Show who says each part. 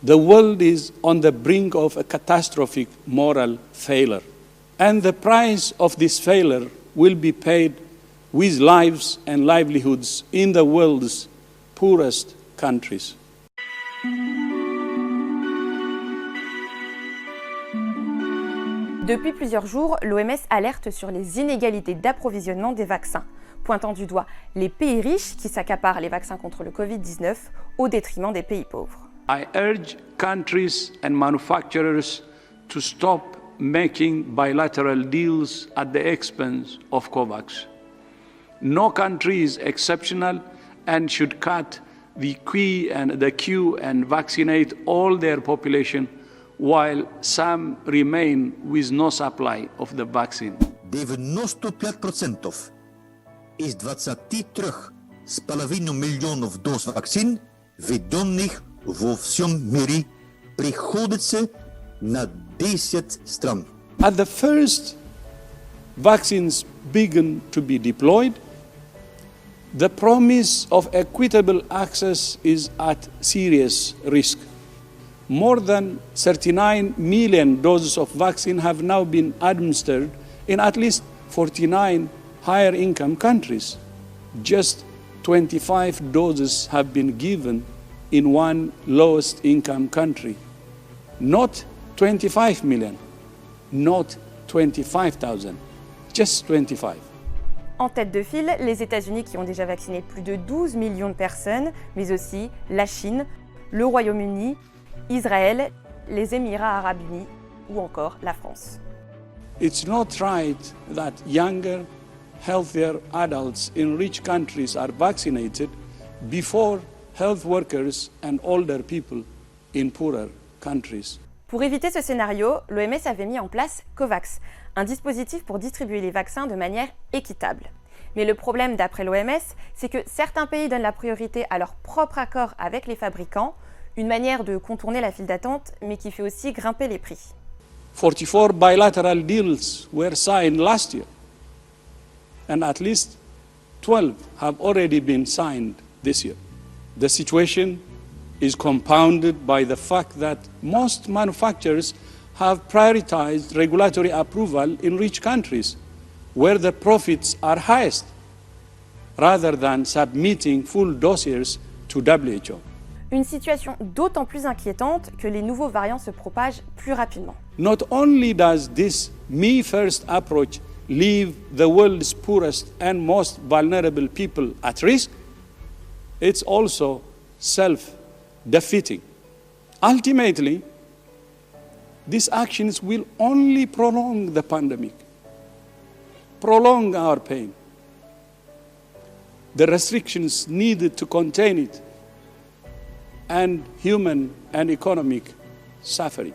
Speaker 1: The world is on the brink of a catastrophic moral failure. And the price of this failure will be paid with lives and livelihoods in the world's poorest countries.
Speaker 2: Depuis plusieurs jours, l'OMS alerte sur les inégalités d'approvisionnement des vaccins, pointant du doigt les pays riches qui s'accaparent les vaccins contre le Covid-19 au détriment des pays pauvres.
Speaker 1: I urge countries and manufacturers to stop making bilateral deals at the expense of COVAX. No country is exceptional and should cut the queue and vaccinate all their population while some remain with no supply of the vaccine.
Speaker 3: 95% is 23 z половиной миллионов доз вакцин, введенных во всем мире, приходится на 10 стран.
Speaker 1: As the first vaccines begin to be deployed, the promise of equitable access is at serious risk. More than 39 million doses of vaccine have now been administered in at least 49 higher income countries. Just 25 doses have been given in one lowest income country. Not 25 million, not 25,000, just 25.
Speaker 2: En tête de file, les États-Unis qui ont déjà vacciné plus de 12 millions de personnes, mais aussi la Chine, le Royaume-Uni, Israël, les Émirats arabes unis ou encore la France.
Speaker 1: It's not right that younger, healthier adults in rich countries are vaccinated before health workers and older people in poorer countries.
Speaker 2: Pour éviter ce scénario, l'OMS avait mis en place COVAX, un dispositif pour distribuer les vaccins de manière équitable. Mais le problème, d'après l'OMS, c'est que certains pays donnent la priorité à leur propre accord avec les fabricants, une manière de contourner la file d'attente, mais qui fait aussi grimper les prix.
Speaker 1: 44 bilateral deals were signed last year, and at least 12 have already been signed this year. The situation is compounded by the fact that most manufacturers have prioritized regulatory approval in rich countries, where the profits are highest, rather than submitting full dossiers to WHO.
Speaker 2: Une situation d'autant plus inquiétante que les nouveaux variants se propagent plus rapidement.
Speaker 1: Not only does this me-first approach leave the world's poorest and most vulnerable people at risk, it's also self-defeating. Ultimately, these actions will only prolong the pandemic, prolong our pain. The restrictions needed to contain it, and human and economic suffering.